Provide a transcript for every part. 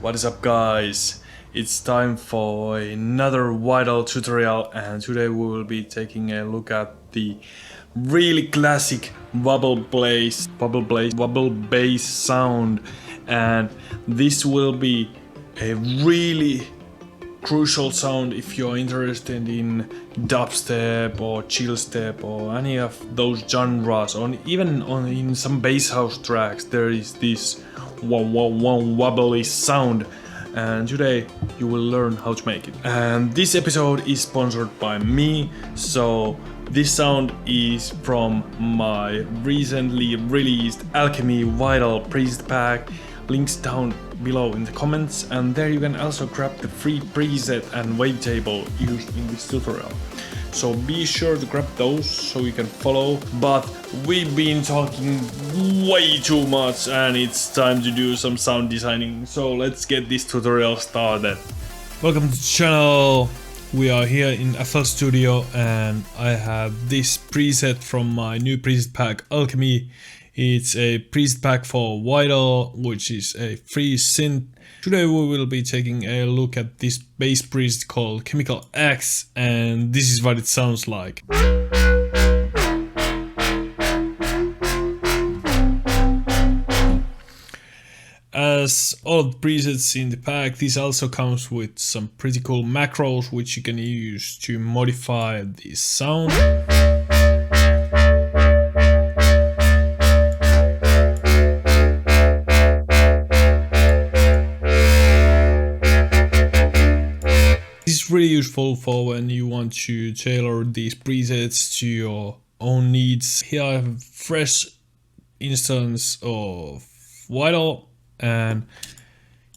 What is up, guys? It's time for another Wavetable tutorial, and today we will be taking a look at the really classic wobble bass sound, and this will be a really crucial sound if you're interested in dubstep or chillstep or any of those genres, or even in some bass house tracks there is this wobbly sound, and today you will learn how to make it. And this episode is sponsored by me, so this sound is from my recently released Alchemy Vital preset pack. Links down below in the comments, and there you can also grab the free preset and wavetable used in this tutorial. So be sure to grab those so you can follow. But we've been talking way too much and it's time to do some sound designing. So let's get this tutorial started. Welcome to the channel. We are here in FL Studio and I have this preset from my new preset pack Alchemy. It's a preset pack for Vital, which is a free synth. Today we will be taking a look at this bass preset called Chemical X, and this is what it sounds like. As all the presets in the pack, this also comes with some pretty cool macros which you can use to modify the sound. This is really useful for when you want to tailor these presets to your own needs. Here I have a fresh instance of Vital, and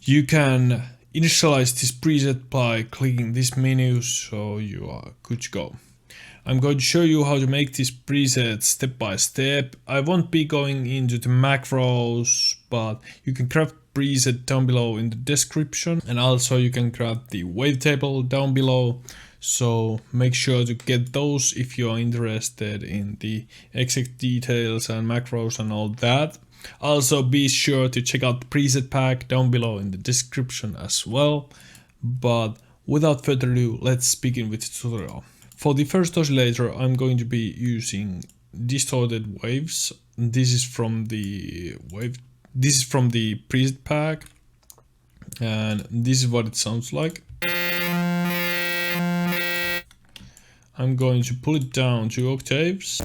you can initialize this preset by clicking this menu, so you are good to go. I'm going to show you how to make this preset step by step. I won't be going into the macros, but you can grab preset down below in the description, and also you can grab the wavetable down below, so make sure to get those if you are interested in the exact details and macros and all that. Also be sure to check out the preset pack down below in the description as well. But without further ado, let's begin with the tutorial. For the first oscillator I'm going to be using distorted waves. This is from the preset pack, and this is what it sounds like. I'm going to pull it down 2 octaves.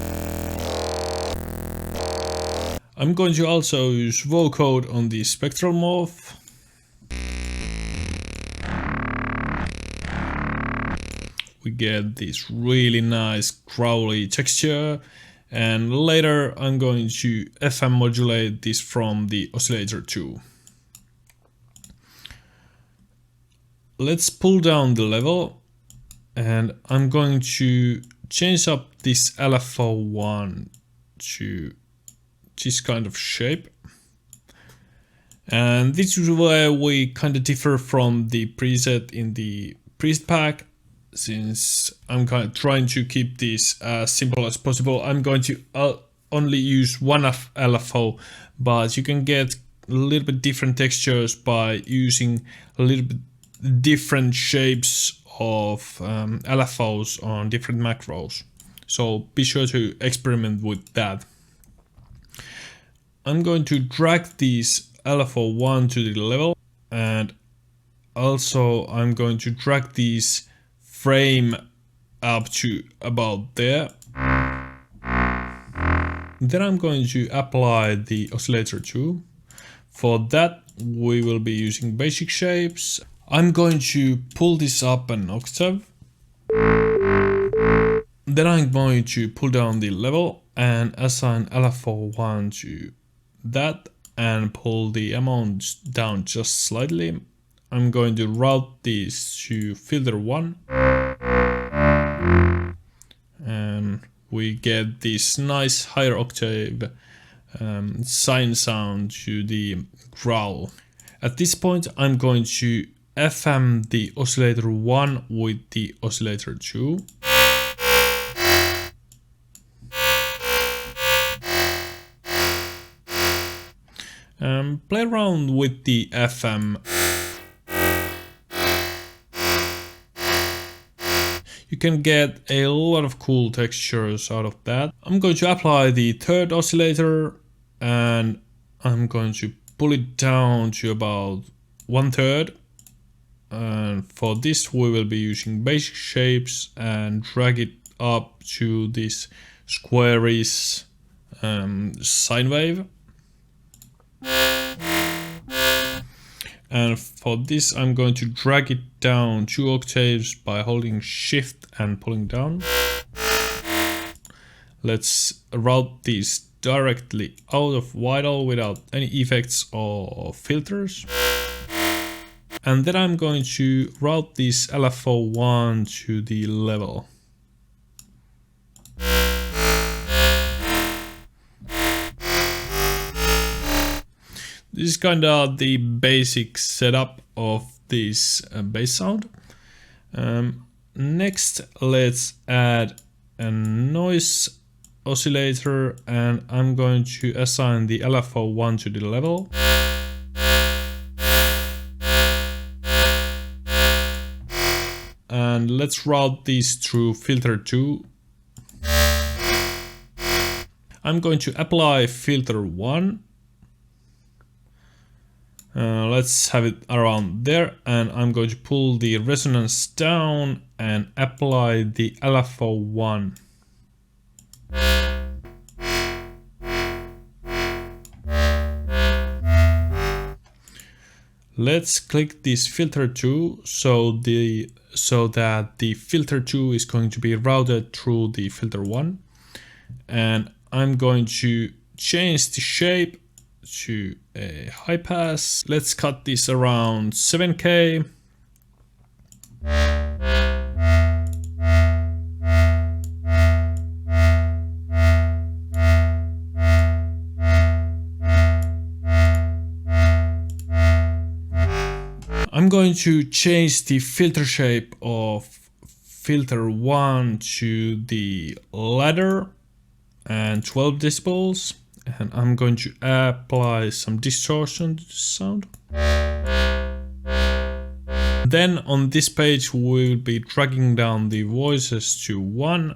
I'm going to also use vocode on the spectral morph. We get this really nice growly texture. And later I'm going to FM modulate this from the oscillator 2. Let's pull down the level, and I'm going to change up this LFO1 to this kind of shape. And this is where we kind of differ from the preset in the preset pack. Since I'm kind of trying to keep this as simple as possible, I'm going to only use one of LFO, but you can get a little bit different textures by using a little bit different shapes of LFOs on different macros. So be sure to experiment with that. I'm going to drag this LFO1 to the level, and also I'm going to drag these frame up to about there. Then I'm going to apply the oscillator 2. For that we will be using basic shapes. I'm going to pull this up an octave. Then I'm going to pull down the level and assign LFO1 to that and pull the amount down just slightly. I'm going to route this to filter 1. And we get this nice higher octave sine sound to the growl. At this point I'm going to FM the oscillator 1 with the oscillator 2. Play around with the FM You can get a lot of cool textures out of that. I'm going to apply the third oscillator and I'm going to pull it down to about 1/3. And for this we will be using basic shapes and drag it up to this squarish sine wave. And for this I'm going to drag it down 2 octaves by holding shift and pulling down. Let's route these directly out of Wavetable without any effects or filters. And then I'm going to route this LFO1 to the level. This is kind of the basic setup of this bass sound. Next, let's add a noise oscillator and I'm going to assign the LFO1 to the level. And let's route these through filter 2. I'm going to apply filter 1. Let's have it around there and I'm going to pull the resonance down and apply the LFO1. Let's click this filter 2 so that the filter 2 is going to be routed through the filter 1. And I'm going to change the shape to a high pass. Let's cut this around 7K. I'm going to change the filter shape of filter 1 to the ladder and 12 decibels. And I'm going to apply some distortion to the sound. Then on this page we'll be dragging down the voices to 1,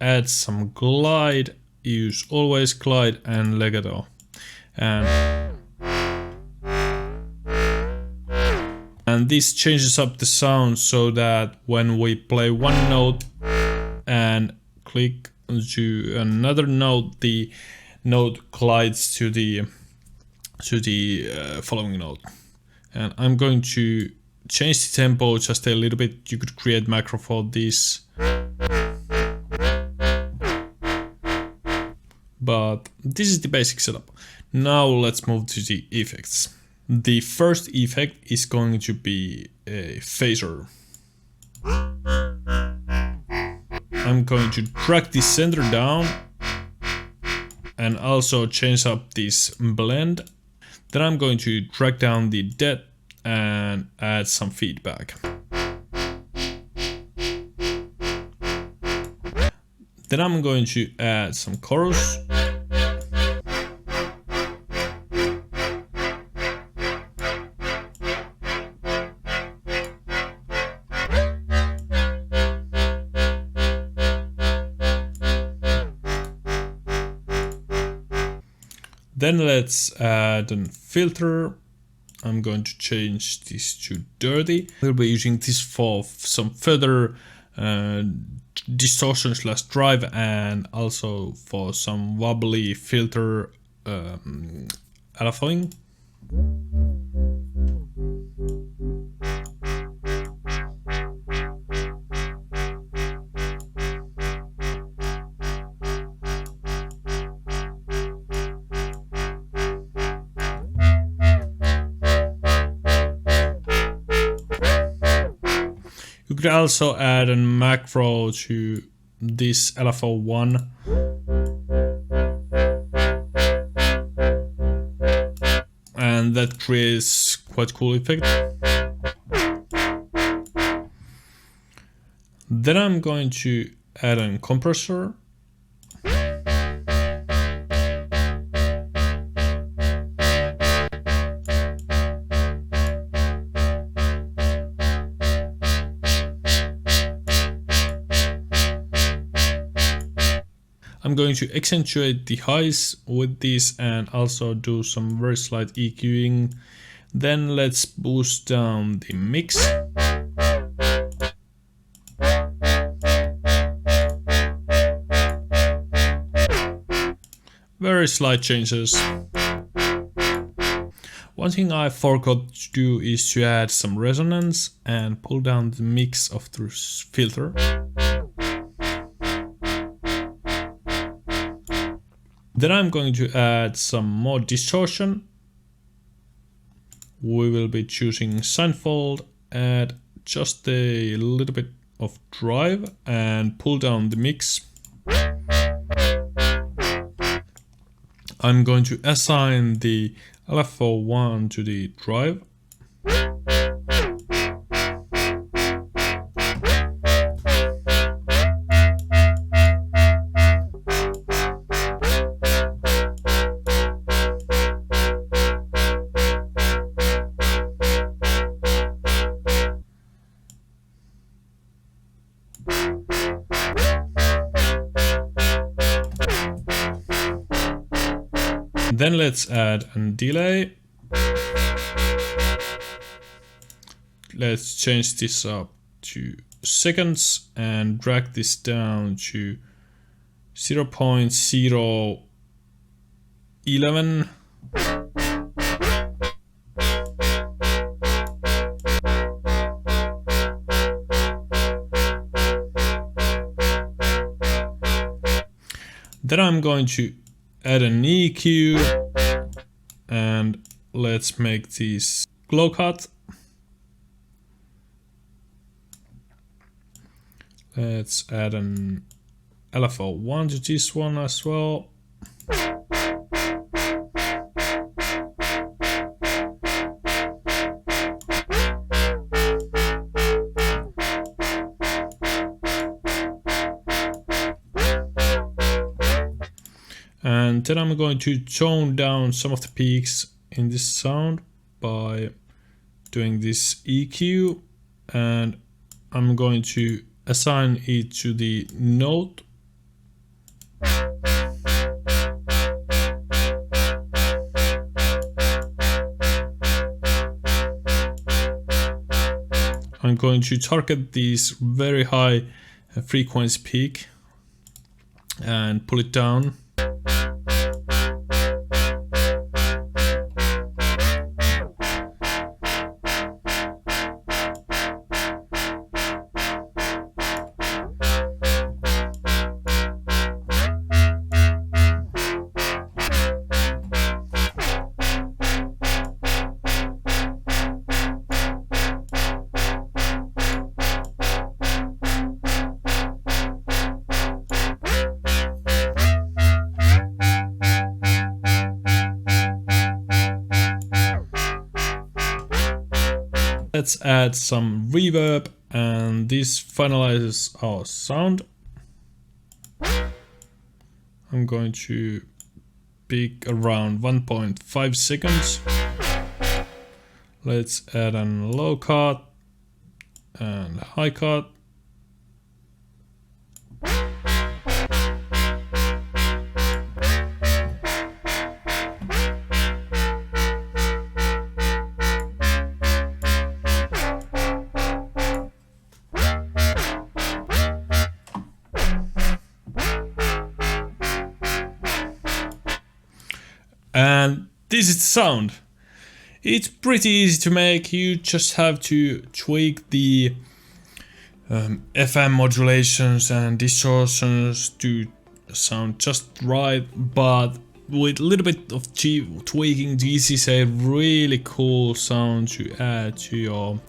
add some glide, use always glide and legato. And this changes up the sound so that when we play one note and click to another note, the note glides to the following note. And I'm going to change the tempo just a little bit. You could create macro for this, but this is the basic setup. Now let's move to the effects. The first effect is going to be a phaser. I'm going to drag the center down and also change up this blend. Then I'm going to drag down the depth and add some feedback. Then I'm going to add some chorus. Then let's add a filter. I'm going to change this to dirty. We'll be using this for some further distortion / drive and also for some wobbly filter alphaing. You could also add a macro to this LFO1. And that creates quite cool effect. Then I'm going to add a compressor. I'm going to accentuate the highs with this and also do some very slight EQing. Then let's boost down the mix. Very slight changes. One thing I forgot to do is to add some resonance and pull down the mix of the filter. Then I'm going to add some more distortion. We will be choosing Seinfeld, add just a little bit of drive and pull down the mix. I'm going to assign the LFO1 to the drive. Then let's add a delay. Let's change this up to seconds and drag this down to 0.011. Then I'm going to add an EQ and let's make this glow cut. Let's add an LFO1 to this one as well. And then I'm going to tone down some of the peaks in this sound by doing this EQ, and I'm going to assign it to the note. I'm going to target this very high frequency peak and pull it down. Let's add some reverb, and this finalizes our sound. I'm going to pick around 1.5 seconds. Let's add a low cut and high cut. And this is the sound. It's pretty easy to make. You just have to tweak the FM modulations and distortions to sound just right, but with a little bit of tweaking, this is a really cool sound to add to your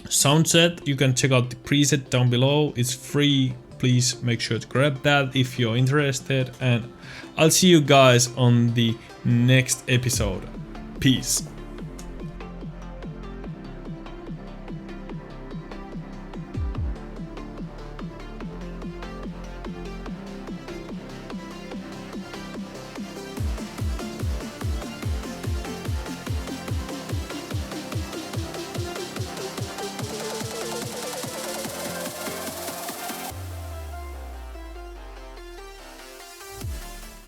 sound set. You can check out the preset down below. It's free. Please make sure to grab that if you're interested, and I'll see you guys on the next episode. Peace.